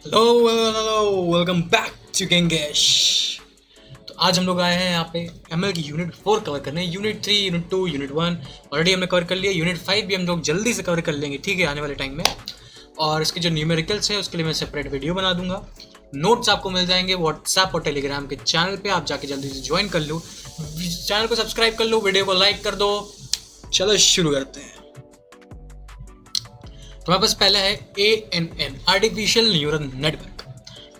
Hello hello welcome back to Gangesh. तो आज हम लोग आए हैं यहाँ पे एमएल की यूनिट 4 कवर करने। यूनिट 3, यूनिट 2, यूनिट 1 ऑलरेडी हमने कवर कर लिया। यूनिट 5 भी हम लोग जल्दी से कवर कर लेंगे, ठीक है, आने वाले टाइम में। और इसके जो न्यूमेरिकल्स है उसके लिए मैं सेपरेट वीडियो बना दूंगा। नोट्स आपको मिल जाएंगे व्हाट्सएप और टेलीग्राम के चैनल पे, आप जाके जल्दी से ज्वाइन कर लो, चैनल को सब्सक्राइब कर लो, वीडियो को लाइक कर दो। चलो शुरू करते हैं। तो हमारे पास पहला है ANN, आर्टिफिशियल न्यूरल नेटवर्क।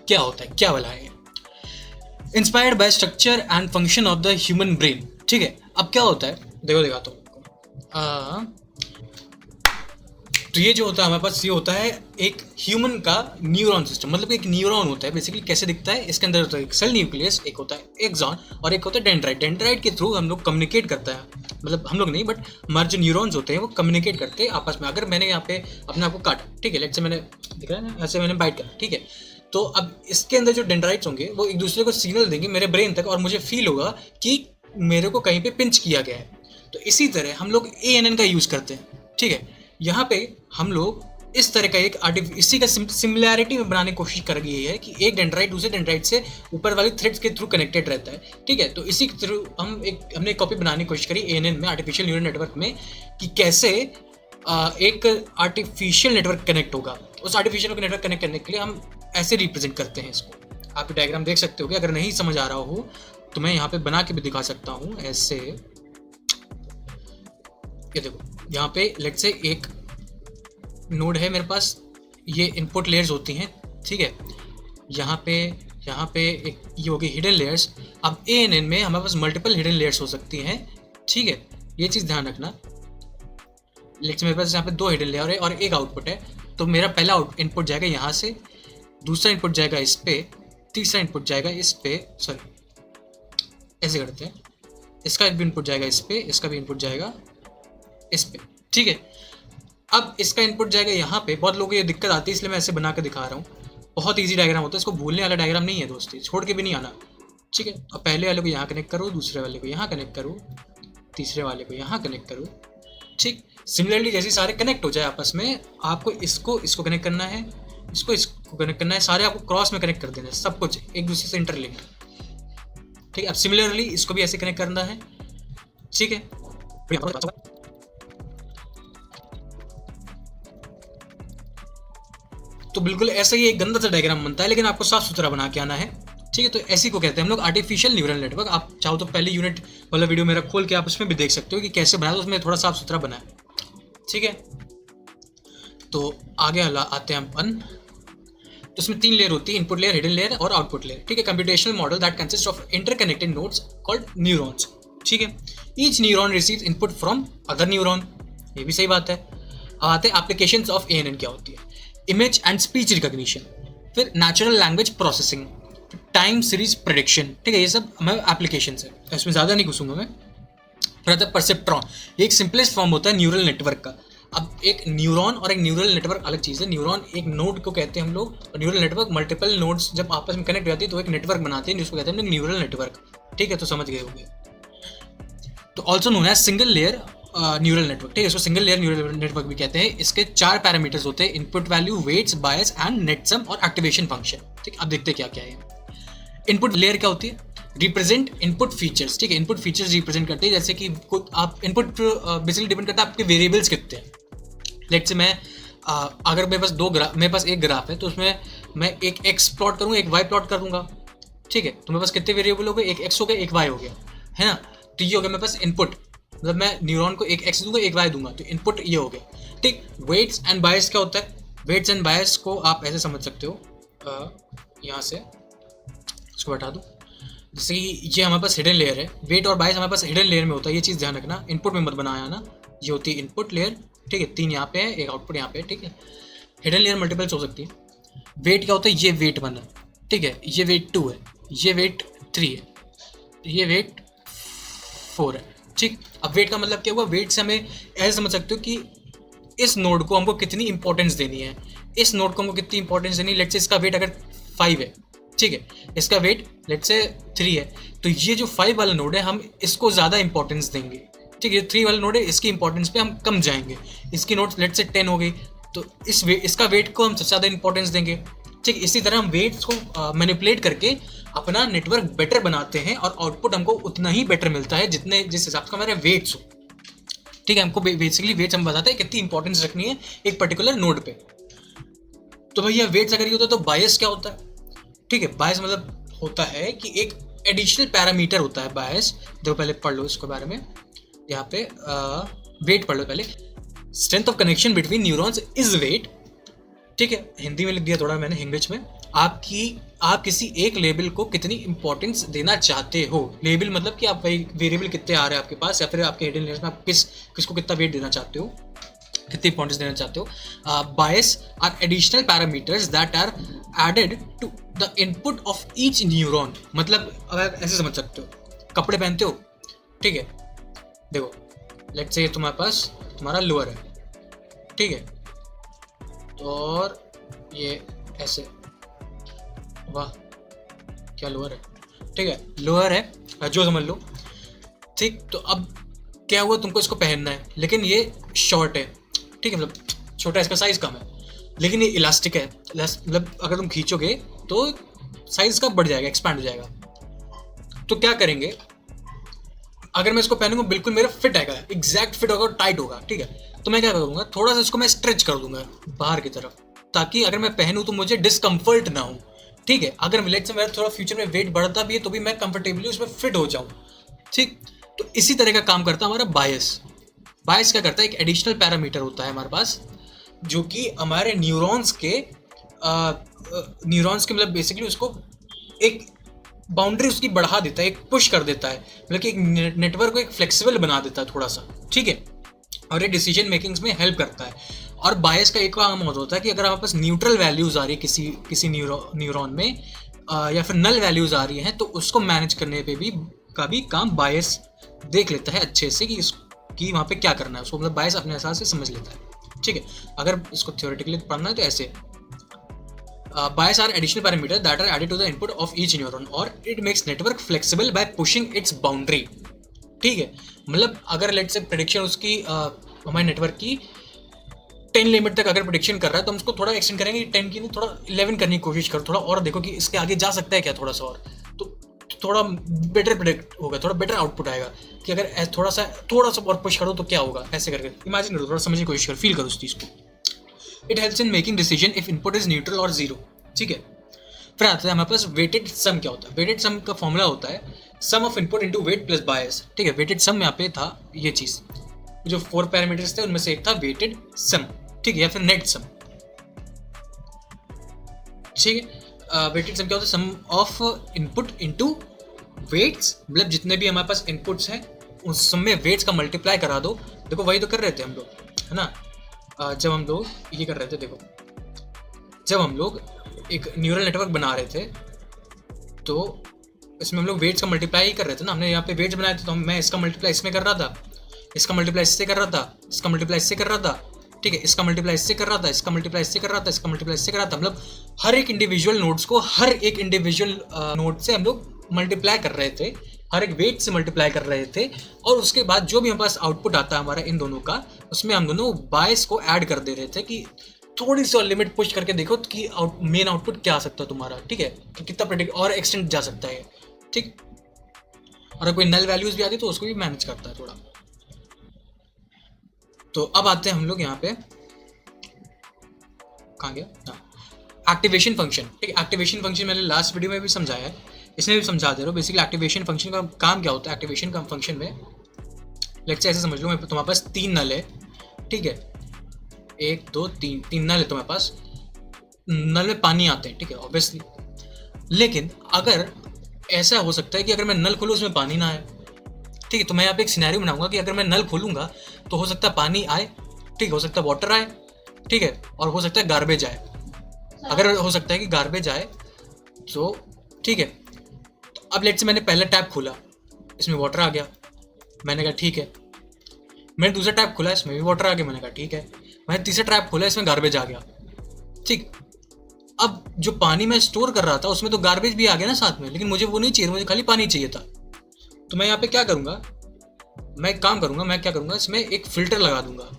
क्या होता है, क्या वाला है? Inspired by structure and function of the human brain. ठीक है, अब क्या होता है देखो, दिखाता हूँ। तो ये जो होता है हमारे पास, ये होता है एक ह्यूमन का न्यूरॉन सिस्टम। मतलब एक न्यूरॉन होता है बेसिकली। कैसे दिखता है? इसके अंदर होता है एक सेल न्यूक्लियस, एक होता है एक्सॉन और एक होता है डेंड्राइट। डेंड्राइट के थ्रू हम लोग कम्युनिकेट करता है, मतलब हम लोग नहीं बट हमारे जो न्यूरॉन्स होते हैं वो कम्युनिकेट करते हैं आपस में। अगर मैंने यहाँ पे अपने आप को काटा, ठीक है, लेट से मैंने दिख रहा है ना, ऐसे मैंने बाइट करा, ठीक है, तो अब इसके अंदर जो डेंड्राइट्स होंगे वो एक दूसरे को सिग्नल देंगे मेरे ब्रेन तक, और मुझे फील होगा कि मेरे को कहीं पे पिंच किया गया है। तो इसी तरह हम लोग ANN का यूज़ करते हैं, ठीक है। यहाँ पे हम लोग इस तरह का एक इसी का सिमिलैरिटी में बनाने की कोशिश कर रही है कि एक डेंड्राइट दूसरे डेंड्राइट से ऊपर वाले थ्रेड्स के थ्रू कनेक्टेड रहता है, ठीक है। तो इसी के थ्रू हमने एक कॉपी बनाने की कोशिश करी ANN में, आर्टिफिशियल न्यूरल नेटवर्क में, कि कैसे एक आर्टिफिशियल नेटवर्क कनेक्ट होगा। उस आर्टिफिशियल नेटवर्क कनेक्ट करने के लिए हम ऐसे रिप्रेजेंट करते हैं इसको। आप डायग्राम देख सकते हो कि अगर नहीं समझ आ रहा हो तो मैं यहाँ पे बना के भी दिखा सकता हूँ ऐसे। ये देखो, यहाँ पे लेट्स से एक नोड है मेरे पास, ये इनपुट लेयर्स होती हैं, ठीक है। यहाँ पे एक ये होगी हिडन लेयर्स। अब ANN में हमारे पास मल्टीपल हिडन लेयर्स हो सकती हैं, ठीक है, ये चीज़ ध्यान रखना। लेट्स मेरे पास यहाँ पे 2 हिडन लेयर है और एक आउटपुट है। तो मेरा पहला इनपुट जाएगा यहाँ से, दूसरा इनपुट जाएगा इस पे, तीसरा इनपुट जाएगा इस पे, सॉरी ऐसे करते हैं, इसका भी इनपुट जाएगा इस पे, इसका भी इनपुट जाएगा इस पे, ठीक है। अब इसका इनपुट जाएगा यहाँ पे। बहुत लोगों को ये दिक्कत आती है इसलिए मैं ऐसे बना के दिखा रहा हूँ। बहुत इजी डायग्राम होता है, इसको भूलने वाला डायग्राम नहीं है दोस्ती, छोड़ के भी नहीं आना, ठीक है। अब पहले वाले को यहाँ कनेक्ट करो, दूसरे वाले को यहाँ कनेक्ट करो, तीसरे वाले को यहाँ कनेक्ट करो, ठीक। सिमिलरली जैसे सारे कनेक्ट हो जाए आपस में, आपको इसको कनेक्ट करना है, इसको कनेक्ट करना है, सारे आपको क्रॉस में कनेक्ट कर देना है, सब कुछ एक दूसरे से इंटरलिंक्ड, ठीक है। अब सिमिलरली इसको भी ऐसे कनेक्ट करना है, ठीक है। तो बिल्कुल ऐसा ही एक गंदा सा डायग्राम बनता है, लेकिन आपको साफ सुथरा बना के आना है, ठीक है। तो ऐसी को कहते हैं हम लोग आर्टिफिशियल न्यूरल नेटवर्क। आप चाहो तो पहले यूनिट वाला वीडियो मेरा खोल के आप उसमें भी देख सकते हो कि कैसे बनाया, तो उसमें थोड़ा साफ सुथरा बना है, ठीक है। तो आगे आते हैं अपन। तो इसमें 3 लेयर होती है, इनपुट लेयर, हिडन लेयर और आउटपुट लेयर, ठीक है। Computational model that consist of interconnected nodes called neurons, ठीक है। Each neuron receives input from other neuron, ये भी सही बात है। अब आते हैं एप्लीकेशंस ऑफ ANN क्या होती है। इमेज एंड स्पीच रिकॉग्निशन, फिर natural language processing, time series prediction, ठीक है। ये सब हमारे एप्लीकेशंस है, इसमें ज़्यादा नहीं घुसूंगा मैं। फिर आता है परसेप्ट्रॉन, ये एक सिंपलेस्ट फॉर्म होता है न्यूरल नेटवर्क का। अब एक न्यूरॉन और एक न्यूरल नेटवर्क अलग चीज़ है। न्यूरॉन एक नोड को कहते हैं हम लोग, और न्यूरल नेटवर्क मल्टीपल नोड्स जब आपस में कनेक्ट हो जाती है तो एक नेटवर्क बनाते हैं, जिसको कहते हैं न्यूरल नेटवर्क, ठीक है। तो समझ गए होंगे। तो also known as single layer neural network, ठीक है। इसको सिंगल लेयर न्यूरल नेटवर्क भी कहते हैं। इसके 4 पैरामीटर्स होते हैं, input value, weights, bias and net sum और एक्टिवेशन फंक्शन, ठीक। अब देखते हैं क्या क्या है। इनपुट लेयर क्या होती है? रिप्रेजेंट इनपुट फीचर्स, ठीक है। इनपुट फीचर्स रिप्रेजेंट करते हैं, जैसे कि आप इनपुट बेसिकली डिपेंड करता है आपके वेरिएबल्स कितने हैं। लेट से मैं अगर मेरे पास एक ग्राफ है तो उसमें मैं एक एक्स प्लॉट करूँगा, एक वाई प्लॉट करूँगा, ठीक है। तो मेरे पास कितने वेरिएबल हो गए? एक एक्स हो गया, एक वाई हो गया, है ना। तो ये हो गया मेरे पास इनपुट, मतलब मैं न्यूरॉन को एक एक्स दूंगा, एक वाई दूंगा, तो इनपुट ये हो गया, ठीक। वेट्स एंड बायस क्या होता है? वेट्स एंड बायस को आप ऐसे समझ सकते हो, यहाँ से इसको हटा दो। जैसे कि ये हमारे पास हिडन लेयर है, वेट और बायस हमारे पास हिडन लेयर में होता है, ये चीज़ ध्यान रखना, इनपुट में मत बनाया ना। ये होती है इनपुट लेयर, ठीक है। 3 यहाँ पे है, एक आउटपुट यहाँ पे, ठीक है। हिडन लेयर मल्टीपल्स हो सकती है। वेट क्या होता है? ये वेट 1 है, ठीक है, ये वेट 2 है, ये वेट 3 है, ये वेट 4 है, ठीक। अब वेट का मतलब क्या हुआ? वेट से हमें ऐसे समझ सकते हो कि इस नोड को हमको कितनी इंपॉर्टेंस देनी है, इस नोड को हमको कितनी इंपॉर्टेंस देनी है। लेट्स से इसका वेट अगर 5 है, ठीक है, इसका वेट लेट्स से 3 है, तो ये जो 5 वाला नोड है हम इसको ज़्यादा इंपॉर्टेंस देंगे, ठीक है। 3 वाला नोड है, इसकी इंपॉर्टेंस पे हम कम जाएंगे। इसकी नोड लेट्स से 10 हो गई, तो इसका वेट को हम सबसे ज़्यादा इंपॉर्टेंस देंगे, ठीक ठीक, इसी तरह हम वेट्स को मैनिपुलेट करके अपना नेटवर्क बेटर बनाते हैं और आउटपुट हमको उतना ही बेटर मिलता है जितने जिस हिसाब से हमारे वेट्स हो। ठीक है, हमको बेसिकली वेट्स हम बताते हैं कितनी इंपॉर्टेंस रखनी है एक पर्टिकुलर नोड पे। तो भैया वेट्स अगर ये होता है तो बायस क्या होता है? ठीक है, बायस मतलब होता है कि एक एडिशनल पैरामीटर होता है बायस। देखो पहले पढ़ लो इसके बारे में, यहाँ पे वेट पढ़ लो पहले। Strength of connection between neurons is weight. ठीक है, हिंदी में लिख दिया थोड़ा मैंने, इंग्लिश में। आप किसी एक लेबल को कितनी इंपॉर्टेंस देना चाहते हो। लेबल मतलब कि आप वेरिएबल कितने आ रहे हैं आपके पास, या फिर आपके हिडन लेयर्स में आप किसको कितना वेट देना चाहते हो, कितनी इंपॉर्टेंस देना चाहते हो। Bias are additional parameters that are added to the input of each neuron. मतलब अगर ऐसे समझ सकते हो, कपड़े पहनते हो, ठीक है, देखो लेट्स से तुम्हारे पास तुम्हारा लोअर है, ठीक है, और ये ऐसे, वाह क्या लोअर है, ठीक है, लोअर है जो समझ लो, ठीक। तो अब क्या हुआ, तुमको इसको पहनना है, लेकिन ये शॉर्ट है, ठीक है, मतलब छोटा, इसका साइज कम है, लेकिन ये इलास्टिक है, मतलब अगर तुम खींचोगे तो साइज का बढ़ जाएगा, एक्सपैंड हो जाएगा। तो क्या करेंगे, अगर मैं इसको पहनूंगा बिल्कुल मेरा फिट आएगा, एग्जैक्ट फिट होगा, टाइट होगा, ठीक है। तो मैं क्या करूंगा, थोड़ा सा इसको मैं स्ट्रेच कर दूंगा बाहर की तरफ, ताकि अगर मैं पहनूं तो मुझे डिस्कम्फर्ट ना हो, ठीक है। अगर लेट्स से मेरा थोड़ा फ्यूचर में वेट बढ़ता भी है तो भी मैं कंफर्टेबली उसमें फिट हो जाऊं, ठीक। तो इसी तरह का काम करता है हमारा बायस। बायस क्या करता है, एक एडिशनल पैरामीटर होता है हमारे पास, जो कि हमारे न्यूरॉन्स के मतलब बेसिकली उसको एक बाउंड्री उसकी बढ़ा देता है, एक पुश कर देता है, मतलब कि एक नेटवर्क को एक फ्लेक्सिबल बना देता है थोड़ा सा, ठीक है। और ये डिसीजन मेकिंग्स में हेल्प करता है। और बायस का एक काम होता है कि अगर हमारे पास न्यूट्रल वैल्यूज आ रही है किसी न्यूरॉन में, या फिर नल वैल्यूज आ रही हैं, तो उसको मैनेज करने पे भी काम बायस देख लेता है अच्छे से कि वहाँ पे क्या करना है उसको, मतलब बायस अपने हिसाब से समझ लेता है, ठीक है। अगर इसको थ्योरेटिकली पढ़ना है तो ऐसे, bias are additional parameters that are added to the input of each neuron or it makes network flexible by pushing its boundary। ठीक है, मतलब अगर लेट से प्रेडिक्शन उसकी हमारे नेटवर्क की 10 लिमिट तक अगर प्रेडिक्शन कर रहा है, तो हम उसको थोड़ा एक्सटेंड करेंगे, 10 की नहीं थोड़ा 11 करने की कोशिश करो, थोड़ा और देखो कि इसके आगे जा सकता है क्या, थोड़ा सा और, तो थोड़ा बेटर प्रेडिक्ट होगा, थोड़ा बेटर आउटपुट आएगा। कि अगर थोड़ा सा और पुश करो तो क्या होगा, ऐसे करके इमेजिन करो, थोड़ा समझने की कोशिश करो, फील करो उस चीज़ को। It helps in making decision if input is neutral और जीरो, ठीक है। फिर आता है हमारे पास वेटेड सम। क्या होता है वेटेड सम का फॉर्मूला होता है sum of input into weight plus bias, ठीक है। वेटेड सम यहाँ पे था ये चीज़, जो 4 पैरामीटर्स थे उनमें से एक था वेटेड सम, ठीक है, या फिर नेट सम, ठीक है। वेटेड सम क्या होता है, sum of input into weights, मतलब जितने भी हमारे पास इनपुट्स हैं उस सब में वेट्स का मल्टीप्लाई करा दो। देखो वही तो कर रहे थे हम लोग, है ना, जब हम लोग ये कर रहे थे, देखो जब हम लोग एक न्यूरल नेटवर्क बना रहे थे तो इसमें हम लोग वेट्स का मल्टीप्लाई ही कर रहे थे ना। हमने यहाँ पे वेट्स बनाए थे तो मैं इसका मल्टीप्लाई इसमें कर रहा था, इसका मल्टीप्लाई इससे कर रहा था, इसका मल्टीप्लाई इससे कर रहा था, ठीक है, इसका मल्टीप्लाई इससे कर रहा था, इसका मल्टीप्लाई इससे कर रहा था, इसका मल्टीप्लाई इससे कर रहा था। मतलब हर एक इंडिविजुअल नोड्स को हर एक इंडिविजुअल नोड से हम लोग मल्टीप्लाई कर रहे थे, हर एक वेट से मल्टीप्लाई कर रहे थे। और उसके बाद जो भी हमारे पास आउटपुट आता है हमारा इन दोनों का, उसमें हम दोनों बायस को ऐड कर दे रहे थे कि थोड़ी सी और लिमिट पुश करके देखो कि मेन आउटपुट क्या आ सकता है तुम्हारा, ठीक है, कि कितना प्रेडिक्ट और एक्सटेंड जा सकता है, ठीक। और अगर कोई नल वैल्यूज भी आती तो उसको भी मैनेज करता है थोड़ा। तो अब आते हैं हम लोग यहाँ पे, कहाँ गया, एक्टिवेशन फंक्शन, ठीक है। एक्टिवेशन फंक्शन मैंने लास्ट वीडियो में भी समझाया है, इसमें भी समझा दे रहा हूँ। बेसिकली एक्टिवेशन फंक्शन का काम क्या होता है, एक्टिवेशन का फंक्शन में लेट्स से ऐसे समझ लो, तुम्हारे पास 3 नल है, ठीक है, 1 2 3 नल है तुम्हारे पास, नल में पानी आते हैं, ठीक है, ऑब्वियसली। लेकिन अगर ऐसा हो सकता है कि अगर मैं नल खोलूँ उसमें पानी ना आए, ठीक है, तो मैं यहाँ पे एक सिनेरियो बनाऊंगा कि अगर मैं नल खोलूंगा तो हो सकता है पानी आए, ठीक है, हो सकता है वाटर आए, ठीक है, और हो सकता है गार्बेज आए। अगर हो सकता है कि गार्बेज आए तो ठीक है, तो अब लेट्स से मैंने पहला टैप खोला, इसमें वाटर आ गया, मैंने कहा ठीक है। मैंने दूसरा टैप खोला, इसमें भी वाटर आ गया, मैंने कहा ठीक है। मैंने तीसरा टैप खोला, इसमें गार्बेज आ गया, ठीक। अब जो पानी मैं स्टोर कर रहा था उसमें तो गार्बेज भी आ गया ना साथ में, लेकिन मुझे वो नहीं चाहिए, मुझे खाली पानी चाहिए था। तो मैं यहाँ पे क्या करूँगा, मैं एक काम करूँगा, मैं क्या करूँगा, इसमें एक फ़िल्टर लगा दूंगा,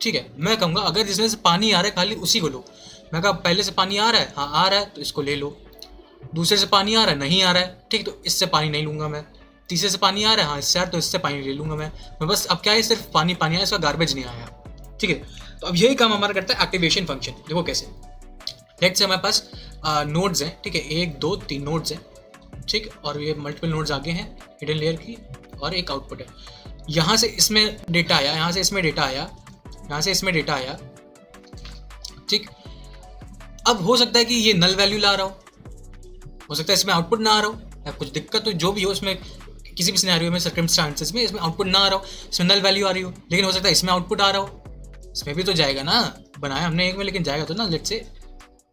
ठीक है। मैं कहूँगा अगर जिसमें से पानी आ रहा है खाली उसी को लो, मैं कहा पहले से पानी आ रहा है, हाँ आ रहा है तो इसको ले लो। दूसरे से पानी आ रहा है, नहीं आ रहा है, ठीक, तो इससे पानी नहीं लूँगा मैं। तीसरे से पानी आ रहा है, हाँ इससे आ रहा है तो इससे पानी ले लूँगा मैं बस अब क्या है, सिर्फ पानी पानी आया, इसका गार्बेज नहीं आया, ठीक है। तो अब यही काम हमारा करता है एक्टिवेशन फंक्शन। देखो कैसे, लेट्स से हमारे पास नोड्स हैं, ठीक है, 1 2 3 नोड्स हैं, ठीक, और ये मल्टीपल नोड्स आगे हैं हिडन लेयर की, और एक आउटपुट है। यहाँ से इसमें डेटा आया, यहाँ से इसमें डेटा आया, यहाँ से इसमें डेटा आया, ठीक। अब हो सकता है कि ये नल वैल्यू ला रहा हो सकता है इसमें आउटपुट ना आ रहा हो, या कुछ दिक्कत हो, जो भी हो इसमें, किसी भी सिनेरियो में, सर्कमस्टांसेस में इसमें आउटपुट ना आ रहा हो, इसमें नल वैल्यू आ रही हो, लेकिन हो सकता है इसमें आउटपुट आ रहा हो, इसमें भी तो जाएगा ना, बनाया हमने एक में लेकिन जाएगा तो ना। लेट्स से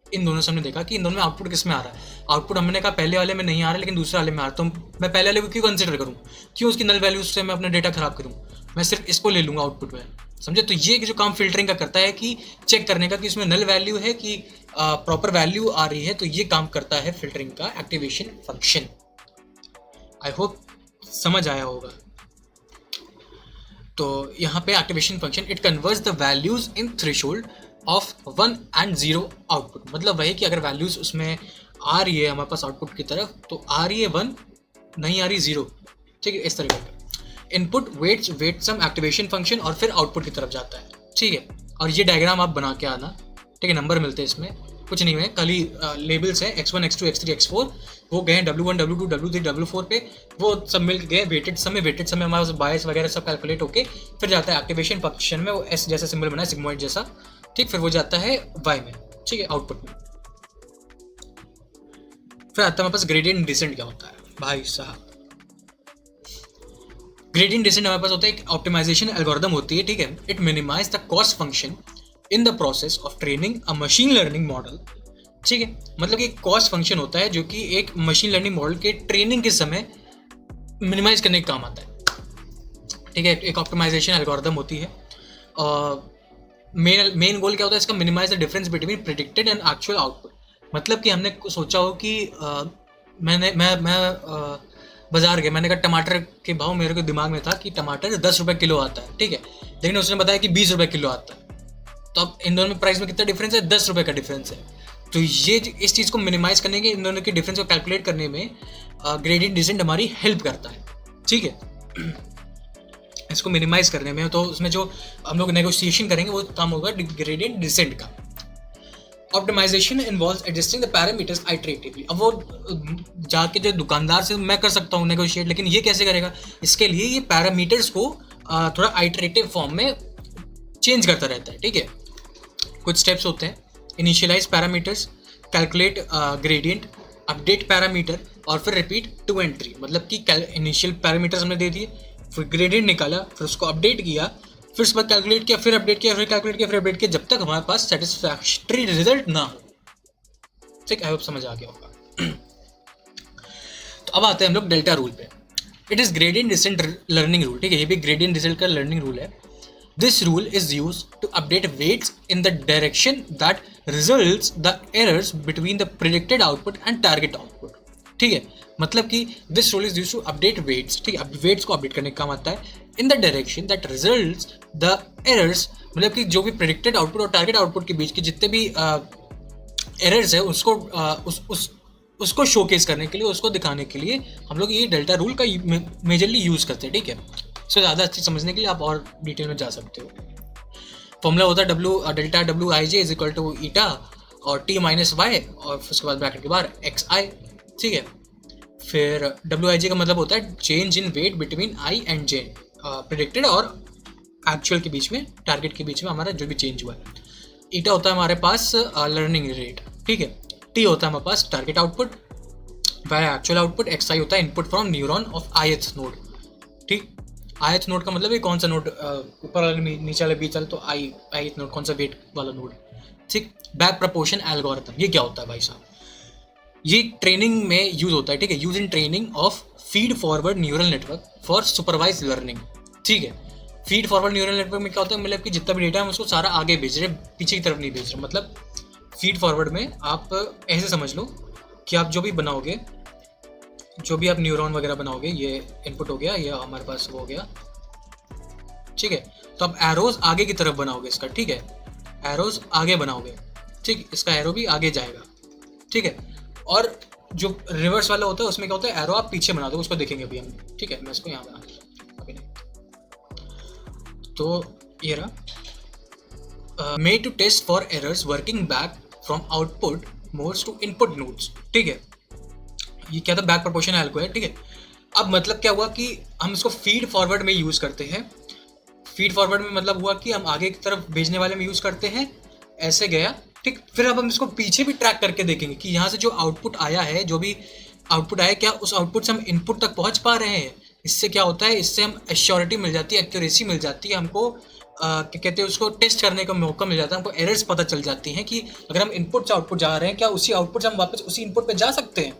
इन दोनों से हमने देखा कि इन दोनों में आउटपुट किस में आ रहा है, आउटपुट हमने कहा पहले वाले में नहीं आ रहा लेकिन दूसरे वाले में आ रहा, तो मैं पहले वाले को क्यों कंसिडर करूँ, क्यों उसकी नल वैल्यू से मैं अपना डेटा खराब करूँ, मैं सिर्फ इसको ले लूँगा आउटपुट में, समझे। तो ये जो काम फिल्टरिंग का करता है कि चेक करने का कि इसमें नल वैल्यू है कि प्रॉपर वैल्यू आ रही है, तो ये काम करता है फिल्टरिंग का एक्टिवेशन फंक्शन। आई होप समझ आया होगा। तो यहाँ पे activation function it converts the values in threshold of 1 and 0 output, मतलब वही कि अगर वैल्यूज उसमें आ रही है हमारे पास आउटपुट की तरफ, तो आ रही है 1, नहीं आ रही 0, ठीक है, इस तरह का इनपुट वेट सम एक्टिवेशन फंक्शन और फिर आउटपुट की तरफ जाता है, ठीक है। और ये डायग्राम आप बना के आना, ठीक है, नंबर मिलते हैं इसमें, कुछ नहीं है, खाली लेबल्स हैं x1 x2 x3 x4, वो गए w1 w2 w3 w4 पे, वो सब मिल गए वेटेड समय हमारे बायस वगैरह सब कैलकुलेट होके फिर जाता है एक्टिवेशन फंक्शन में, वो s जैसा सिंबल बना है सिग्मोइड जैसा, ठीक, फिर वो जाता है y में, ठीक है, आउटपुट में। फिर आता है हमारे पास ग्रेडियंट डिसेंट। क्या होता है भाई साहब, ग्रेडियंट डिसेंट हमारे पास होता है एक ऑप्टिमाइजेशन एल्गोरिथम होती है, ठीक है। It minimise the cost function in the process of training a machine learning model, ठीक है, मतलब कि एक कॉस्ट फंक्शन होता है जो कि एक मशीन लर्निंग मॉडल के ट्रेनिंग के समय मिनिमाइज करने का काम आता है, ठीक है। एक ऑप्टिमाइजेशन एल्गोरिथम होती है, मेन गोल क्या होता है इसका, minimise the difference between predicted and actual output. मतलब कि हमने सोचा हो कि मैं बाजार गया, मैंने कहा टमाटर के भाव, मेरे को दिमाग में था कि टमाटर 10 रुपये किलो आता है, ठीक है, लेकिन उसने बताया कि 20 रुपये किलो आता है, तो अब इन दोनों में प्राइस में कितना डिफरेंस है, 10 रुपये का डिफरेंस है। तो ये इस चीज़ को मिनिमाइज करने के, इन दोनों के डिफरेंस को कैलकुलेट करने में ग्रेडियंट डिसेंट हमारी हेल्प करता है, ठीक है, इसको मिनिमाइज करने में। तो उसमें जो हम लोग नेगोशिएशन करेंगे वो काम होगा ग्रेडियंट डिसेंट का। Optimisation involves adjusting the parameters iteratively. अब वो जाके जो दुकानदार से मैं कर सकता हूँ नेगोशिएट, लेकिन ये कैसे करेगा, इसके लिए ये पैरामीटर्स को थोड़ा आइटरेटिव फॉर्म में चेंज करता रहता है, ठीक है। कुछ स्टेप्स होते हैं, initialise parameters, calculate gradient, update parameter, और फिर रिपीट 2 and 3। मतलब कि इनिशियल पैरामीटर्स हमने दे दिए, फिर ग्रेडियंट निकाला, फिर उसको अपडेट किया, फिर उसके बाद कैलकुलेट किया, फिर अपडेट किया, फिर कैलकुलेट किया, फिर अपडेट किया, जब तक हमारे पास सेटिस्फैक्टरी रिजल्ट ना हो, ठीक, आई होप समझ आ गया होगा। तो अब आते हैं हम लोग डेल्टा रूल पे। It is gradient descent learning rule, ठीक है, ये भी ग्रेडियंट डिसेंट का लर्निंग रूल है। This rule is use to update weights in the direction that results the errors between the predicted output and target output, ठीक है। मतलब कि this rule is use to update weights, ठीक है, weights को update करने का काम आता है इन the direction that results the errors, मतलब कि जो भी प्रेडिक्टेड आउटपुट और टारगेट आउटपुट के बीच के जितने भी एरर्स है उसको उसको शोकेस करने के लिए, उसको दिखाने के लिए हम लोग ये डेल्टा रूल का मेजरली यूज़ करते हैं, ठीक है। इसको ज़्यादा अच्छी समझने के लिए आप और डिटेल में जा सकते हो। फॉर्मूला होता है delta W I J is equal to eta और टी माइनस वाई, और उसके बाद ब्रैकेट के बाहर एक्स आई, ठीक है। फिर डब्ल्यू आई जे का मतलब होता है change in weight between i and j, predicted और एक्चुअल के बीच में, टारगेट के बीच में हमारा जो भी चेंज हुआ है। ईटा होता है हमारे पास लर्निंग रेट, ठीक है। टी होता है हमारे पास target output, Y actual output, X I होता है input from neuron of ith node, ठीक। ith नोड का मतलब ये कौन सा नोड, ऊपर वाले नीचे वाले बीच वाले, तो ith नोड कौन सा वेट वाला नोड, ठीक। बैक प्रपोर्शन एल्गोरिथम, ये क्या होता है भाई साहब, ये ट्रेनिंग में यूज होता है, ठीक है, use in training of feed forward neural network for supervise learning, ठीक है। फीड फॉरवर्ड न्यूरल नेटवर्क में क्या होता है, मतलब कि जितना भी डेटा है हम उसको सारा आगे भेज रहे, पीछे की तरफ नहीं भेज रहे। मतलब फीड फॉरवर्ड में आप ऐसे समझ लो कि आप जो भी बनाओगे, जो भी आप न्यूरॉन वगैरह बनाओगे, ये इनपुट हो गया, ये हमारे पास वो हो गया, ठीक है। तो आप एरोज आगे की तरफ बनाओगे इसका, ठीक है, एरोज आगे बनाओगे, ठीक, इसका एरो भी आगे जाएगा, ठीक है। और जो रिवर्स वाला होता है उसमें क्या होता है, एरो आप पीछे बना दो, उसको देखेंगे अभी हम, ठीक है। मैं इसको यहाँ बना देता हूँ अभी नहीं, तो ये रहा made to test for errors working back from output modes to input nodes, ठीक है। ये क्या था, बैक प्रोपोर्शन एल्गो है, ठीक है। अब मतलब क्या हुआ कि हम इसको फीड फॉरवर्ड में यूज करते हैं। फीड फॉरवर्ड में मतलब हुआ कि हम आगे की तरफ भेजने वाले में यूज करते हैं, ऐसे गया, ठीक। फिर अब हम इसको पीछे भी ट्रैक करके देखेंगे कि यहाँ से जो आउटपुट आया है, जो भी आउटपुट आया, क्या उस आउटपुट से हम इनपुट तक पहुंच पा रहे हैं। इससे क्या होता है, इससे हम एश्योरिटी मिल जाती है, एक्यूरेसी मिल जाती है हमको, क्या कहते हैं उसको, टेस्ट करने का मौका मिल जाता है हमको। एरर्स पता चल जाती हैं कि अगर हम इनपुट से आउटपुट जा रहे हैं, क्या उसी आउटपुट से हम वापस उसी इनपुट पे जा सकते हैं,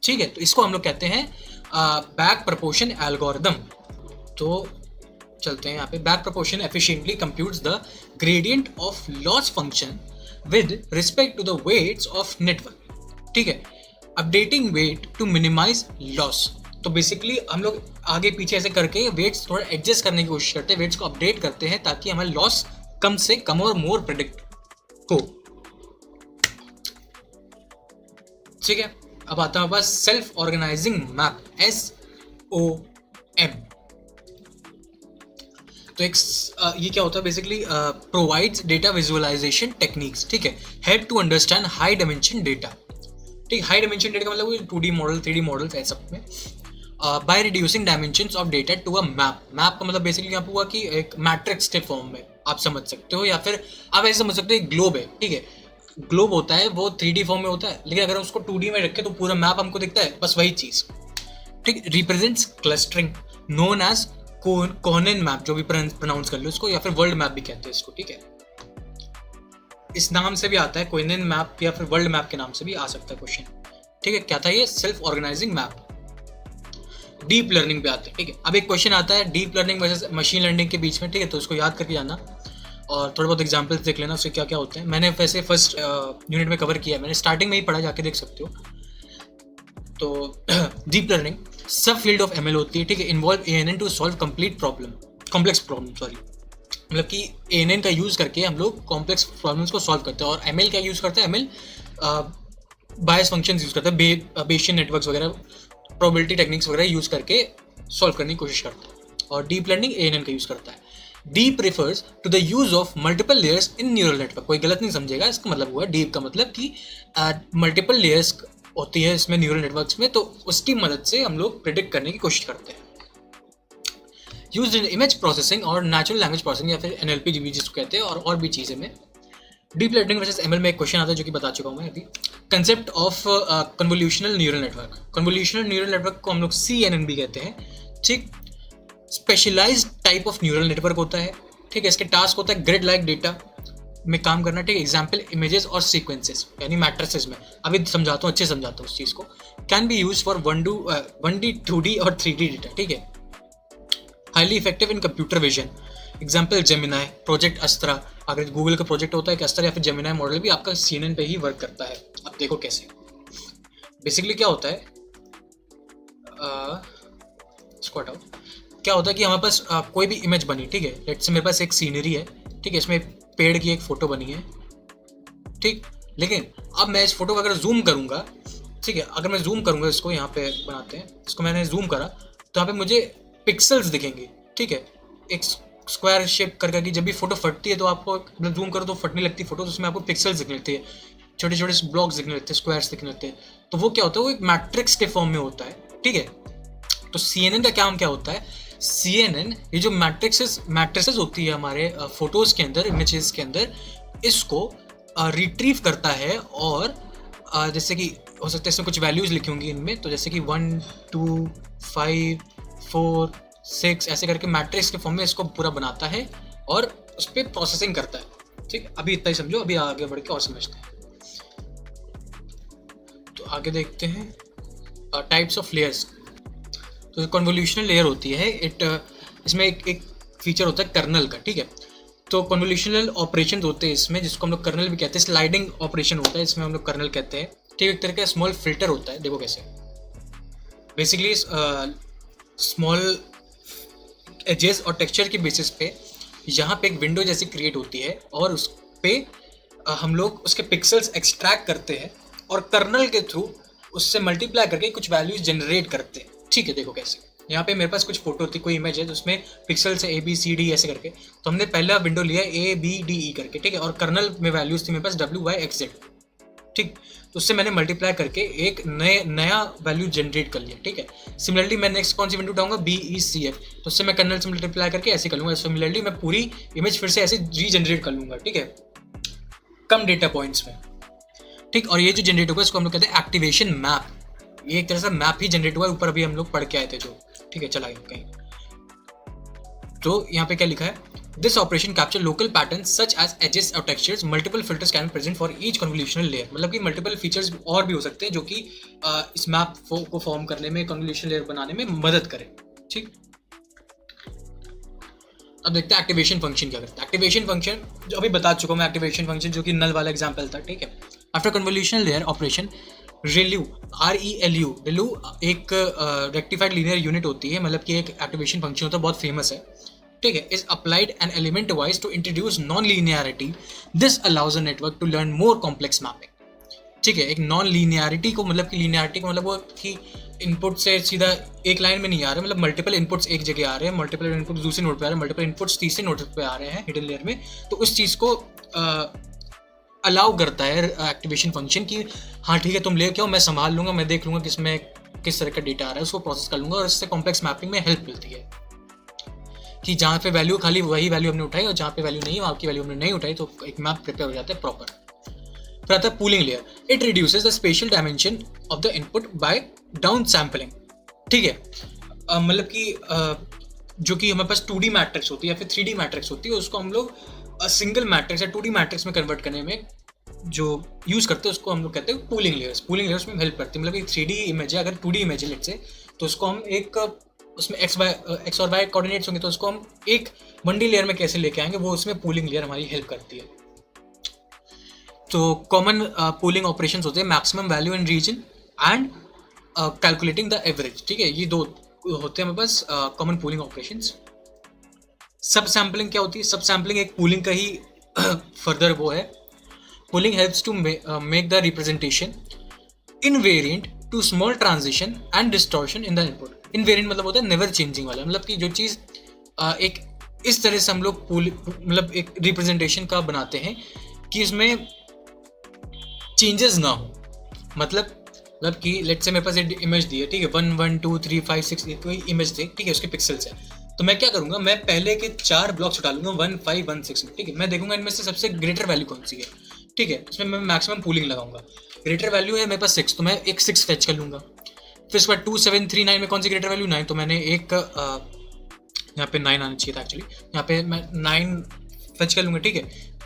ठीक है। तो इसको हम लोग कहते हैं बैक प्रोपोर्शन एल्गोरिदम। तो चलते हैं यहाँ पे। Back proportion efficiently computes the gradient of loss function with respect to the weights of network, ठीक है, updating weight to minimise loss. तो बेसिकली हम लोग आगे पीछे ऐसे करके वेट्स थोड़ा एडजस्ट करने की कोशिश करते हैं, वेट्स को अपडेट करते हैं ताकि हमारे लॉस कम से कम और मोर प्रेडिक्ट हो, ठीक है। अब आता है बस सेल्फ ऑर्गेनाइजिंग मैप, SOM। तो एक ये क्या होता है, basically provides data visualisation techniques, ठीक है, help to understand high dimension data, ठीक। हाई डायमेंशन डेटा का मतलब 2D मॉडल, 3D मॉडल है सब में। By reducing dimensions of data to a map. Map का मतलब बेसिकली यहाँ पे हुआ कि एक मैट्रिक्स के फॉर्म में आप समझ सकते हो, या फिर आप ऐसे समझ सकते हो एक ग्लोब है, ठीक है। ग्लोब होता है वो 3D फॉर्म में होता है, लेकिन अगर उसको 2D में रखे तो पूरा मैप हमको दिखता है, बस वही चीज, ठीक। Represents clustering known as Kohonen map, जो भी प्रोनाउंस कर लो इसको, या फिर वर्ल्ड मैप भी कहते हैं इसको, ठीक है। इस नाम से भी आता है कोहेन मैप, या फिर वर्ल्ड मैप के नाम से भी आ सकता है क्वेश्चन, ठीक है। क्या था ये, self organising map. Deep learning पे आते हैं, ठीक है। अब एक क्वेश्चन आता है deep learning versus machine learning के बीच में, ठीक है, तो उसको याद करके जाना और थोड़ा बहुत एग्जांपल्स देख लेना उससे क्या क्या होते हैं। मैंने वैसे फर्स्ट यूनिट में कवर किया है, मैंने स्टार्टिंग में ही पढ़ा, जाके देख सकते हो। तो deep learning sub field of ML होती है, ठीक है, involve ANN to solve complex problem, sorry, मतलब कि ANN का यूज करके हम लोग कॉम्प्लेक्स प्रॉब्लम्स को सॉल्व करते हैं। और ML क्या यूज करता है, ML बायस फंक्शंस यूज करता है, बेशियन नेटवर्क्स वगैरह, प्रोबेबिलिटी टेक्निक्स वगैरह यूज करके सॉल्व करने की कोशिश करता है। और डीप लर्निंग ANN का यूज करता है। Deep refers to the use of multiple layers in neural network. कोई गलत नहीं समझेगा, इसका मतलब हुआ डीप का मतलब कि मल्टीपल लेयर्स होती है इसमें न्यूरल नेटवर्क्स में, तो उसकी मदद से हम लोग प्रिडिक्ट करने की कोशिश करते हैं। यूज्ड इन इमेज प्रोसेसिंग और नेचुरल लैंग्वेज प्रोसेसिंग, या फिर NLP जिसको कहते हैं, और भी चीज़ें में। डीप लर्निंग वर्सेस ML में एक क्वेश्चन आता है जो कि बता चुका हूँ मैं अभी। Concept of convolutional neural network. Convolutional neural network को हम लोग CNN भी कहते हैं, ठीक। Specialised type of neural network होता है, ठीक है। इसके टास्क होता है ग्रिड लाइक डेटा में काम करना, ठीक है। एग्जाम्पल इमेजेस और सीक्वेंसेस, यानी मैट्रिसेस में। अभी समझाता हूँ, अच्छे समझाता हूँ उस चीज़ को। Can be use for 1D 2D और 3D डेटा, ठीक है। Highly effective in computer vision. Example Gemini, project अस्त्रा। अगर गूगल का प्रोजेक्ट होता है कि अस्त्रा या फिर जेमिनाई मॉडल भी आपका CNN पे ही वर्क करता है। अब देखो कैसे। बेसिकली क्या होता है, इसको हटाओ। क्या होता है कि हमारे पास कोई भी इमेज बनी, ठीक है। लेट्स से मेरे पास एक सीनरी है, ठीक है, इसमें पेड़ की एक फोटो बनी है, ठीक। लेकिन अब मैं इस फोटो को अगर जूम करूंगा, ठीक है, अगर मैं जूम करूंगा इसको, यहाँ पे बनाते हैं इसको, मैंने जूम करा तो यहाँ पे मुझे पिक्सल्स दिखेंगे, ठीक है। एक स्क्वायर शेप करके कि जब भी फोटो फटती है तो आपको मतलब जूम करो तो फटने लगती है फोटो, तो उसमें आपको पिक्सल्स दिखने लगते हैं, छोटे छोटे ब्लॉक्स दिखने लगते हैं, स्क्वायर्स दिखने लगते हैं। तो वो क्या होता है, वो एक मैट्रिक्स के फॉर्म में होता है, ठीक है। तो CNN का काम क्या होता है, CNN ये जो मैट्रिसेस होती है हमारे फोटोज के अंदर, इमेजेस के अंदर, इसको रिट्रीव करता है। और जैसे कि हो सकता है इसमें कुछ वैल्यूज लिखी होंगी इनमें, तो जैसे कि 1 2 5 4 6 ऐसे करके मैट्रिक्स के फॉर्म में इसको पूरा बनाता है और उस पर प्रोसेसिंग करता है, ठीक। अभी इतना ही समझो, अभी आगे बढ़ के और समझते हैं। तो आगे देखते हैं टाइप्स ऑफ लेयर्स। तो कन्वोल्यूशनल लेयर होती है, इसमें एक फीचर होता है कर्नल का, ठीक है। तो कन्वोल्यूशनल ऑपरेशन होते हैं इसमें, जिसको हम लोग कर्नल भी कहते हैं। स्लाइडिंग ऑपरेशन होता है इसमें, हम लोग कर्नल कहते हैं, ठीक। एक तरह का स्मॉल फिल्टर होता है, देखो कैसे। बेसिकली स्मॉल एजेस और टेक्सचर के बेसिस पे यहाँ पे एक विंडो जैसी क्रिएट होती है, और उस पे हम लोग उसके पिक्सल्स एक्सट्रैक्ट करते हैं और कर्नल के थ्रू उससे मल्टीप्लाई करके कुछ वैल्यूज जनरेट करते हैं। ठीक है, देखो कैसे। यहाँ पे मेरे पास कुछ फोटो थी, कोई इमेज है, तो उसमें पिक्सल्स है ABCD ऐसे करके। तो हमने पहला विंडो लिया ABDE करके, ठीक है, और कर्नल में वैल्यूज थी मेरे पास WYXZ, ठीक। तो उससे मैंने मल्टीप्लाई करके एक नया वैल्यू जनरेट कर लिया, ठीक है। सिमिलरली मैं नेक्स्ट कौन सी विंडो उठाऊंगा, BECF, तो उससे मैं कर्नल से मल्टीप्लाई करके ऐसे कर लूँगा। सिमिलरली मैं पूरी इमेज फिर से ऐसे रीजनरेट कर लूँगा, ठीक है, कम डेटा पॉइंट्स में, ठीक। और ये जो जनरेट होगा इसको हम लोग कहते हैं एक्टिवेशन मैप। ये एक तरह से मैप ही जनरेट हुआ है, ऊपर अभी हम लोग पढ़ के आए थे जो, ठीक है, चला गया कहीं। तो यहाँ पे क्या लिखा है, this operation capture local pattern such as edges और textures, multiple filters can present for each convolutional layer. मतलब कि मल्टीपल फीचर्स और भी हो सकते हैं जो कि इस मैप को फॉर्म करने में, कन्वोल्यूशन लेयर बनाने में मदद करें, ठीक। अब देखते हैं एक्टिवेशन फंक्शन क्या करता है। एक्टिवेशन फंक्शन जो अभी बता चुका हूँ मैं, एक्टिवेशन फंक्शन जो कि नल वाला एग्जांपल था, ठीक है। After convolutional layer operation, ReLU ReLU एक रेक्टिफाइड लीनियर यूनिट होती है, मतलब कि एक एक्टिवेशन फंक्शन होता है, बहुत फेमस है, ठीक है। Is applied an element wise to introduce non linearity. This allows a network to learn more complex mapping, ठीक है। एक नॉन लीनियरिटी को, मतलब कि लीनियरिटी को मतलब वो कि इनपुट से सीधा एक लाइन में नहीं आ रहे, मतलब मल्टीपल इनपुट्स एक जगह आ रहे हैं, मल्टीपल इनपुट्स दूसरे नोड पे आ रहे हैं, मल्टीपल इनपुट्स तीसरे नोड पे आ रहे हैं हिडन लेयर में। तो उस चीज़ को अलाउ करता है एक्टिवेशन फंक्शन कि हाँ ठीक है, तुम ले के आओ, मैं संभाल लूंगा, मैं देख लूंगा किसमें किस तरह का डेटा आ रहा है, उसको प्रोसेस कर लूंगा, और इससे कॉम्प्लेक्स मैपिंग में हेल्प मिलती है कि जहाँ पे वैल्यू खाली वही वैल्यू हमने उठाई और जहाँ पे वैल्यू नहीं है वहाँ की वैल्यू हमने नहीं उठाई, तो एक मैप प्रिपेयर हो जाता है प्रॉपर। फिर आता है pooling layer. It reduces the special dimension of the input by down sampling, ठीक है। मतलब कि जो कि हमारे पास 2D मैट्रिक्स होती है या फिर 3D मैट्रिक्स होती है, उसको हम लोग सिंगल मैट्रिक्स या 2D मैट्रिक्स में कन्वर्ट करने में जो यूज़ करते हैं उसको हम लोग कहते हैं पूलिंग लेयर्स। पूलिंग लेयर्स में हेल्प करती है, मतलब एक 3D इमेज है, अगर 2D इमेज है लेट्स से, तो उसको हम एक उसमें एक्स और वाई कोऑर्डिनेट्स होंगे, तो उसको हम एक 1D लेयर में कैसे लेके आएंगे, वो उसमें पूलिंग लेयर हमारी हेल्प करती है। तो कॉमन पूलिंग ऑपरेशंस होते हैं maximum value in region and calculating the average, ठीक है। ये दो होते हैं हमारे पास common pooling operations. Sub sampling क्या होती है? सब सैम्पलिंग एक पूलिंग का ही फर्दर वो है। Pooling helps to make the representation invariant to small transition and distortion in the input. Invariant मतलब होता है नेवर चेंजिंग वाला, मतलब कि जो चीज़ एक इस तरह से हम लोग मतलब एक रिप्रेजेंटेशन का बनाते हैं कि इसमें चेंजेस ना हो। मतलब कि लेट्स से मेरे पास एक इमेज दी है, ठीक है, 1 1 2 3 5 6 कोई इमेज थी, ठीक है, उसके पिक्सल्स है। तो मैं क्या करूंगा, मैं पहले के 4 ब्लॉक्स उठा लूंगा 1 5 1 6 में, ठीक है। मैं देखूंगा इनमें से सबसे ग्रेटर वैल्यू कौन सी है, ठीक है, उसमें मैं मैक्सिमम पूलिंग लगाऊंगा। ग्रेटर वैल्यू है मेरे पास 6, तो मैं एक 6 फेच कर लूंगा। फिर उसके बाद 2 7 3 9 में कौन सी ग्रेटर वैल्यू 9, तो मैंने एक यहाँ पे 9 आना चाहिए था एक्चुअली, यहाँ पे मैं 9 फेच कर लूंगा, ठीक है।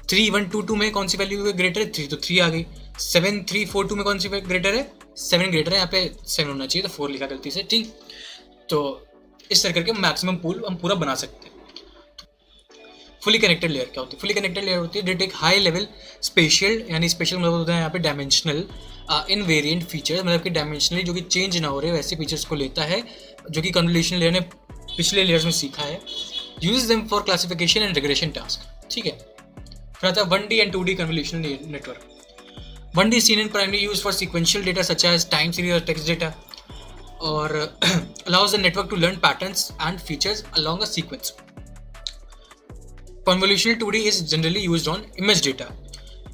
3 1 2 2 में कौन सी वैल्यू ग्रेटर है, 3, तो 3 आ गई। 7 3 4 2 में कौन सी ग्रेटर है, 7 ग्रेटर है, यहाँ पे 7 होना चाहिए, तो 4 लिखा गलती से, ठीक। तो इस तरह करके मैक्सिमम पूल हम पूरा बना सकते हैं। फुली कनेक्टेड लेयर क्या होती है? फुली कनेक्टेड लेयर होती है डेट एक हाई लेवल स्पेशल, यानी स्पेशल मतलब होता है यहाँ पे डायमेंशनल इनवेरिएंट फीचर्स, मतलब कि डायमेंशनली जो कि चेंज ना हो रहे वैसे फीचर्स को लेता है, जो कि कन्वोल्यूशन लेयर ने पिछले लेयर्स में सीखा है। Use them for classification and regression task, ठीक है। फिर आता है 1D and 2D convolution network. 1D is seen and primarily used for sequential data such as time series or text data, or allows the network to learn patterns and features along a sequence. Convolutional 2D is generally used on image data.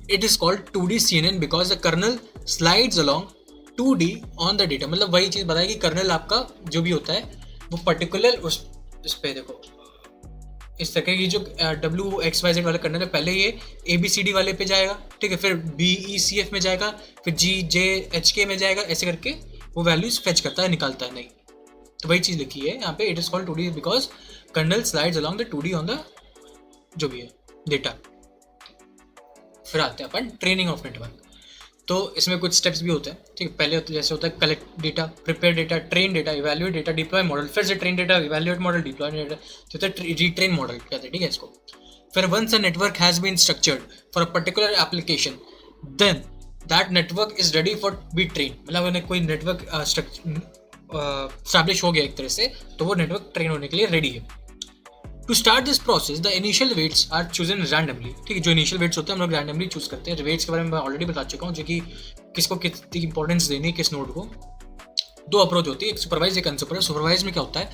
It is called 2D CNN because the kernel slides along 2D on the data. मतलब वही चीज़ बताया कि colonel आपका जो भी होता है वो पर्टिकुलर उस पे देखो इस तरह की जो WXYZ वाला कर्नल है, पहले ये ABCD वाले पे जाएगा, ठीक है, फिर BECF में जाएगा, फिर GJHK में जाएगा, ऐसे करके वो वैल्यूज फेच करता है, निकालता है नहीं। तो वही चीज़ लिखी है यहाँ पे, it is called 2D because kernel slides along the 2D on the जो भी है डेटा। फिर आते हैं अपन ट्रेनिंग ऑफ नेटवर्क। तो इसमें कुछ स्टेप्स भी होते हैं, ठीक है। पहले जैसे होता है collect data, prepare data, train data, evaluate data, deploy model, फिर से train data, evaluate model, deploy data, तो होता है रीट्रेन मॉडल कहते हैं, ठीक है इसको। फिर once a network has been structured for a particular application then that network is ready for be train, मतलब उन्हें कोई नेटवर्क स्टैब्लिश हो गया एक तरह से, तो वो नेटवर्क ट्रेन होने के लिए रेडी है। To start this process the initial weights are chosen randomly, ठीक है, जो इनिशियल वेट्स होते हैं हम लोग रैंडमली चूज करते हैं। वेट्स के बारे में मैं ऑलरेडी बता चुका हूँ, जो कि किसको कितनी इंपॉर्टेंस देनी है किस नोड को। दो अप्रोच होती है, एक सुपरवाइज एक अनसुपरवाइज। सुपरवाइज में क्या होता है,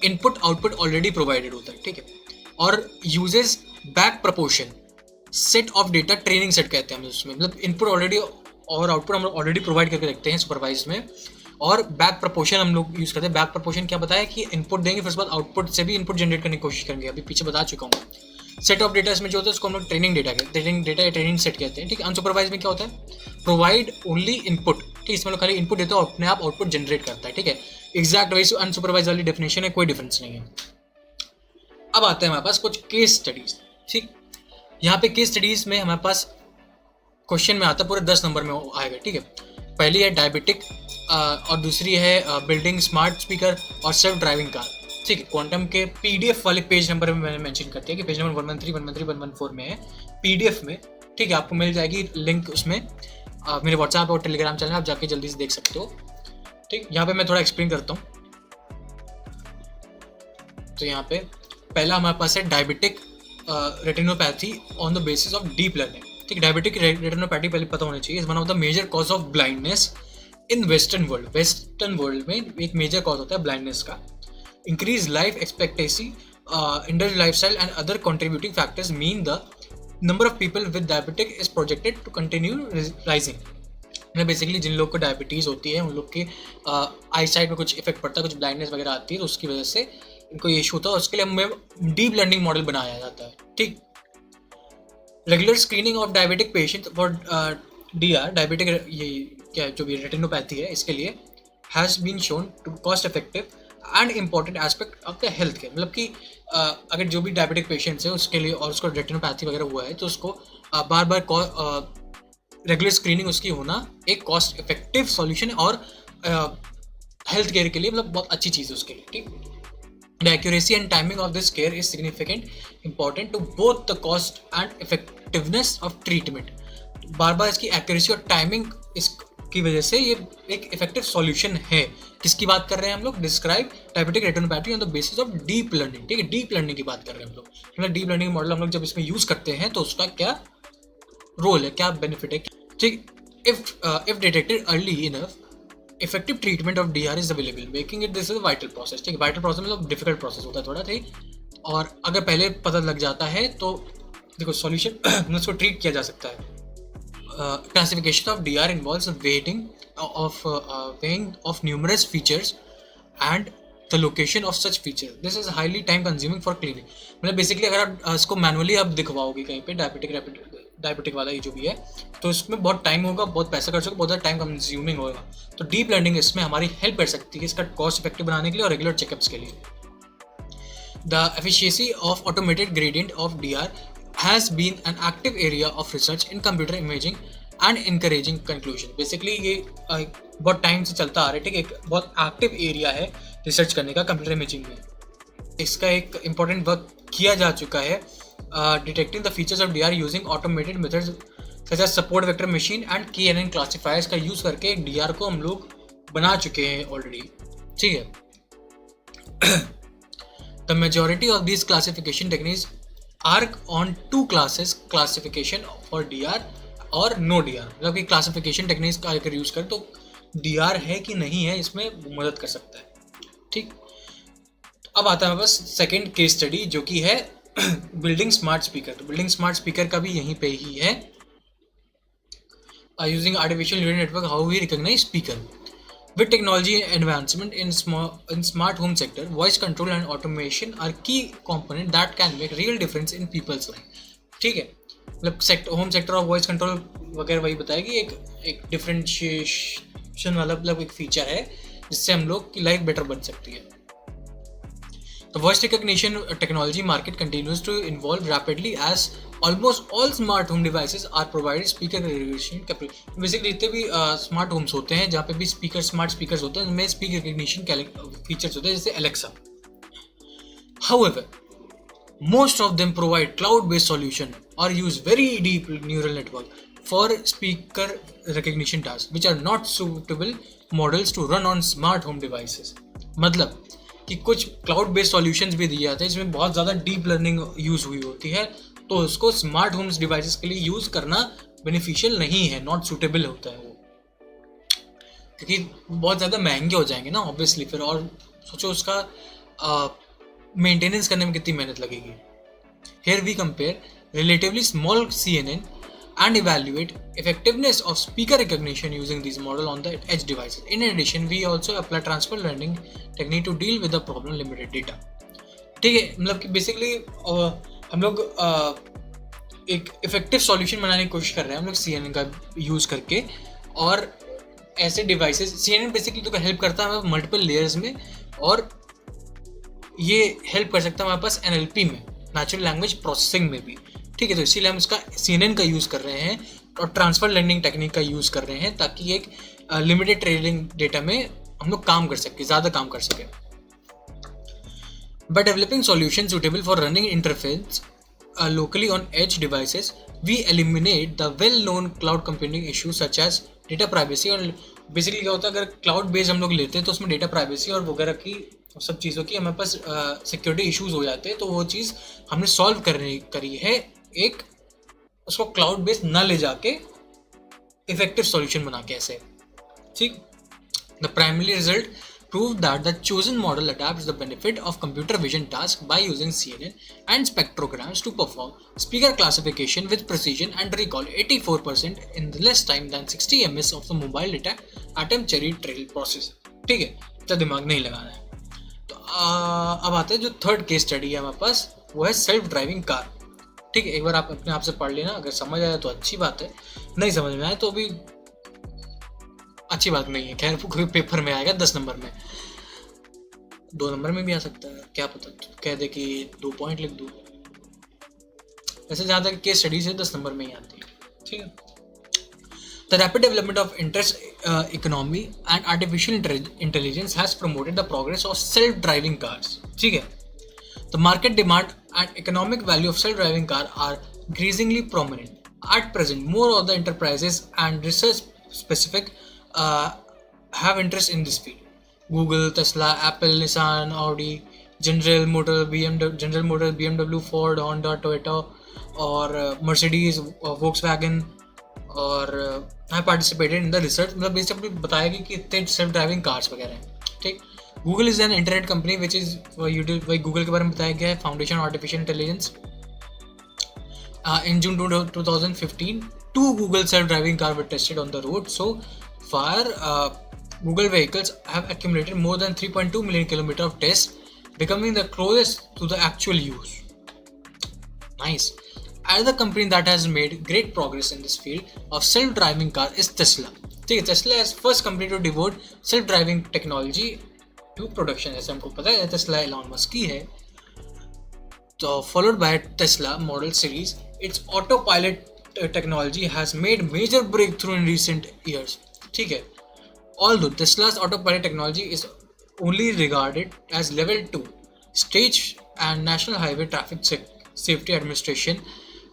इनपुट आउटपुट ऑलरेडी प्रोवाइडेड होता है, ठीक है, और uses back proportion set of data, training set कहते हैं हम उसमें, मतलब इनपुट ऑलरेडी और आउटपुट हम ऑलरेडी प्रोवाइड करके रखते हैं सुपरवाइज में, और बैक प्रपोर्शन हम लोग यूज करते हैं। बैक प्रपोर्शन क्या बताया कि इनपुट देंगे फिर उसके बाद आउटपुट से भी इनपुट जनरेट करने की कोशिश करेंगे, अभी पीछे बता चुका हूँ। सेट ऑफ डेटा इसमें जो होता है उसको हम लोग ट्रेनिंग डेटा कहते हैं, ट्रेनिंग डेटा या ट्रेनिंग सेट कहते हैं, ठीक है। अनसुपरवाइज में क्या होता है, प्रोवाइड ओनली इनपुट, ठीक है, इसमें लोग खाली इनपुट देते हैं और अपने आप आउटपुट जनरेट करता है, ठीक है। एग्जैक्ट वही अनसुपरवाइज वाली डेफिनेशन है, कोई डिफरेंस नहीं है। अब आते हैं हमारे पास कुछ केस स्टडीज, ठीक। यहाँ पे केस स्टडीज में हमारे पास क्वेश्चन में आता है, पूरे 10 नंबर में आएगा, ठीक है। पहली है डायबिटिक और दूसरी है बिल्डिंग स्मार्ट स्पीकर और सेल्फ ड्राइविंग कार, ठीक है। क्वांटम के पीडीएफ वाले पेज नंबर में मैंने मेंशन कर दिया कि पेज नंबर 113, 113, 114 में है पीडीएफ में, ठीक है। आपको मिल जाएगी लिंक उसमें मेरे व्हाट्सएप और टेलीग्राम चैनल, आप जाके जल्दी से देख सकते हो, ठीक। यहाँ पे मैं थोड़ा एक्सप्लेन करता हूँ। तो यहाँ पे पहला हमारे पास है diabetic retinopathy on the basis of deep learning, ठीक। डायबिटिक रेटिनोपैथी पहले पता होना चाहिए, is one of the major cause of blindness in western world. Western world में एक मेजर कॉज होता है ब्लाइंडनेस का। Increase life expectancy, indulge lifestyle and other contributing factors mean the number of people with diabetic is projected to continue rising. मतलब basically जिन लोग को diabetes होती है उन लोग के आई साइड में कुछ इफेक्ट पड़ता है, कुछ ब्लाइंडनेस वगैरह आती है, तो उसकी वजह से इनको ये इशू होता है। उसके लिए हमें डीप लर्निंग मॉडल बनाया जाता है, ठीक। Regular screening of diabetic patient for DR, diabetic ये क्या जो भी रेटिनोपैथी है, इसके लिए has been shown to cost effective and important aspect of the health care. मतलब कि अगर जो भी डायबिटिक पेशेंट्स है उसके लिए और उसको रेटिनोपैथी वगैरह हुआ है तो उसको बार बार रेगुलर स्क्रीनिंग उसकी होना एक कॉस्ट इफेक्टिव सॉल्यूशन और हेल्थ केयर के लिए मतलब बहुत अच्छी चीज़ है उसके लिए, ठीक। The accuracy and timing of this care is significant important to both the cost and effectiveness of treatment. बार बार इसकी accuracy और timing इसकी वजह से ये एक effective solution है। किसकी बात कर रहे हैं हम लोग, describe diabetic retinopathy on the basis of deep learning, ठीक है, deep learning की बात कर रहे हैं हम लोग। मतलब deep learning मॉडल हम लोग जब इसमें यूज करते हैं तो उसका क्या रोल है, क्या बेनिफिट है, ठीक। if detected early enough effective treatment of DR is available, making it this is vital process, ठीक है। वाइटल प्रोसेस मतलब डिफिकल्ट प्रोसेस होता है थोड़ा, ठीक। और अगर पहले पता लग जाता है तो देखो सॉल्यूशन उसको ट्रीट किया जा सकता है। Classification of DR involves weighting of numerous features and the location of such feature, this is highly time consuming for clinic. मतलब बेसिकली अगर आप इसको मैनुअली आप दिखवाओगे कहीं पे डायबिटिक वाला ये जो भी है, तो इसमें बहुत टाइम होगा, बहुत पैसा खर्च होगा, बहुत ज़्यादा टाइम कंज्यूमिंग होगा। तो डीप लर्निंग इसमें हमारी हेल्प कर सकती है इसका कॉस्ट इफेक्टिव बनाने के लिए और रेगुलर चेकअप्स के लिए। The efficiency of automated gradient of DR has been an active area of research in computer imaging and encouraging conclusion. Basically ये बहुत टाइम से चलता आ रहा है, ठीक है, एक बहुत एक्टिव एरिया है रिसर्च करने का कंप्यूटर इमेजिंग में। इसका एक इंपॉर्टेंट वर्क किया जा चुका है detecting the features of DR using automated methods such as support vector machine and KNN classifiers का यूज करके एक डीआर को हम लोग बना चुके हैं ऑलरेडी, ठीक है। The majority of this classification techniques are on two classes, classification for DR और नो डीआर। मतलब कि क्लासिफिकेशन टेक्निक्स का अगर यूज कर तो डीआर है कि नहीं है इसमें मदद कर सकता है, ठीक। अब आता है बस सेकेंड केस स्टडी जो कि है बिल्डिंग स्मार्ट स्पीकर। तो बिल्डिंग स्मार्ट स्पीकर का भी यहीं पे ही है, using artificial neural network how we recognise speaker with technology advancement in smart home sector, voice control and automation are key component that can make real difference in people's life, ठीक है। मतलब home sector और voice control वगैरह वही बताएगी, एक differentiation वाला मतलब एक फीचर है जिससे हम लोग की लाइफ बेटर बन सकती है। The voice recognition technology market continues to evolve rapidly as almost all smart home devices are provided speaker recognition capability. Basically जितने भी smart homes होते हैं जहाँ पे भी smart speakers होते हैं उनमें speaker recognition features होते हैं जैसे Alexa. However, most of them provide cloud-based solution or use very deep neural network for speaker recognition tasks which are not suitable models to run on smart home devices. मतलब कि कुछ cloud based solutions भी दिए जाते हैं जिसमें बहुत ज़्यादा डीप लर्निंग यूज़ हुई होती है, तो उसको स्मार्ट होम्स डिवाइसेस के लिए यूज़ करना बेनिफिशियल नहीं है, नॉट सूटेबल होता है वो, क्योंकि बहुत ज़्यादा महंगे हो जाएंगे ना ऑब्वियसली फिर, और सोचो उसका मेंटेनेंस करने में कितनी मेहनत लगेगी। Here we compare relatively small CNN and evaluate effectiveness of speaker recognition using these model on the edge devices. In addition, we also apply transfer learning technique to deal with the problem limited data. ठीक है, मतलब कि basically हम लोग एक effective solution बनाने की कोशिश कर रहे हैं हम लोग CNN का यूज़ करके, और ऐसे डिवाइसेस CNN बेसिकली तो हेल्प करता है हमें मल्टीपल लेयर्स में, और ये हेल्प कर सकता है हमारे पास NLP में, नेचुरल लैंग्वेज प्रोसेसिंग में भी। ठीक है, तो इसीलिए हम इसका CNN का यूज़ कर रहे हैं और ट्रांसफर लर्निंग टेक्निक का यूज़ कर रहे हैं, ताकि एक लिमिटेड ट्रेनिंग डेटा में हम लोग काम कर सकें, ज़्यादा काम कर सकें। By developing solutions suitable for running interface locally on edge devices, we eliminate the well-known cloud computing issues such as data privacy। और बेसिकली क्या होता है, अगर क्लाउड बेस्ड हम लोग लेते हैं तो उसमें डेटा प्राइवेसी और वगैरह की सब चीज़ों की हमारे पास सिक्योरिटी इश्यूज हो जाते हैं, तो वो चीज़ हमने सॉल्व करी है एक उसको क्लाउड बेस्ड ना ले जाके इफेक्टिव सॉल्यूशन बना के ऐसे। ठीक, the primary result proved that the chosen model adapts the benefit of computer vision tasks by using CNN and spectrograms to perform speaker classification with precision and recall 84% in less time than 60 ms of the mobile data atom cherry trail processor। ठीक है, तो दिमाग नहीं लगाना है। तो अब आते हैं जो थर्ड केस स्टडी है हमारे पास, वो है सेल्फ ड्राइविंग कार। ठीक है, एक बार आप अपने आप से पढ़ लेना, अगर समझ आया तो अच्छी बात है, नहीं समझ में आया तो भी अच्छी बात नहीं है। खैर कोई पेपर में आएगा 10 नंबर में, 2 नंबर में भी आ सकता है, क्या पता कह दे कि 2 पॉइंट लिख दूँ। वैसे जहाँ तक केस स्टडीज है 10 नंबर में ही आती है। ठीक है, The rapid development of interest economy and artificial intelligence has promoted the progress of self-driving cars। ठीक है, the market demand and economic value of self-driving car are increasingly prominent at present। More of the enterprises and research specific have interest in this field। Google, Tesla, Apple, Nissan, Audi, General Motors, BMW, Ford, Honda, Toyota और Mercedes, Volkswagen और I participated in the research. मतलब basically बताया कि इतने self driving cars वगैरह हैं। ठीक, Google is an internet company which is वही गूगल के बारे में बताया गया है, foundation artificial intelligence. In June 2015, 2 Google self-driving cars were tested on the road. So far, Google vehicles have accumulated more than 3.2 million kilometers of tests, becoming the closest to the actual use. Nice. Another company that has made great progress in this field of self-driving car is Tesla। ठीक है, Tesla is first company to devote self-driving technology to production। जैसे हमको पता है Tesla Elon Musk की है, तो followed by Tesla Model Series। Its autopilot technology has made major breakthrough in recent years। ठीक है, although Tesla's autopilot technology is only regarded as level 2 stage and National Highway Traffic Safety Administration,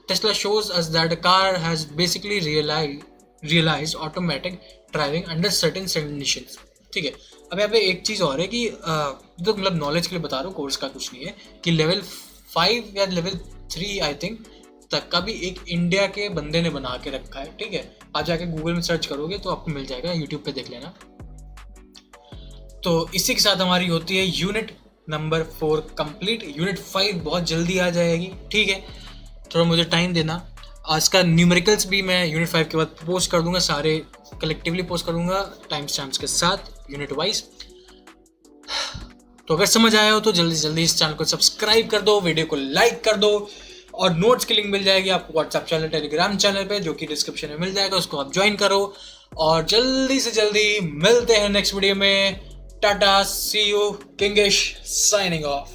Tesla shows us that the car has basically realized automatic driving under certain conditions। ठीक है, अब यहाँ पे एक चीज़ और है कि तो मतलब नॉलेज के लिए बता रहा हूँ, कोर्स का कुछ नहीं है, कि लेवल 5 या लेवल 3 आई थिंक तक का भी एक इंडिया के बंदे ने बना के रखा है। ठीक है, आप जाके गूगल में सर्च करोगे तो आपको मिल जाएगा, यूट्यूब पे देख लेना। तो इसी के साथ हमारी होती है यूनिट नंबर 4 कंप्लीट। यूनिट 5 बहुत जल्दी आ जाएगी। ठीक है, थोड़ा मुझे टाइम देना। इसका न्यूमेरिकल्स भी मैं यूनिट 5 के बाद पोस्ट कर दूंगा, सारे कलेक्टिवली पोस्ट कर दूंगा टाइम स्टैम्प्स के साथ यूनिट वाइज। तो अगर समझ आया हो तो जल्दी से जल्दी इस चैनल को सब्सक्राइब कर दो, वीडियो को लाइक कर दो, और नोट्स की लिंक मिल जाएगी आपको व्हाट्सएप चैनल, टेलीग्राम चैनल पे, जो कि डिस्क्रिप्शन में मिल जाएगा, उसको आप ज्वाइन करो। और जल्दी से जल्दी मिलते हैं नेक्स्ट वीडियो में। टाटा, सी यू, किंगिश साइनिंग ऑफ।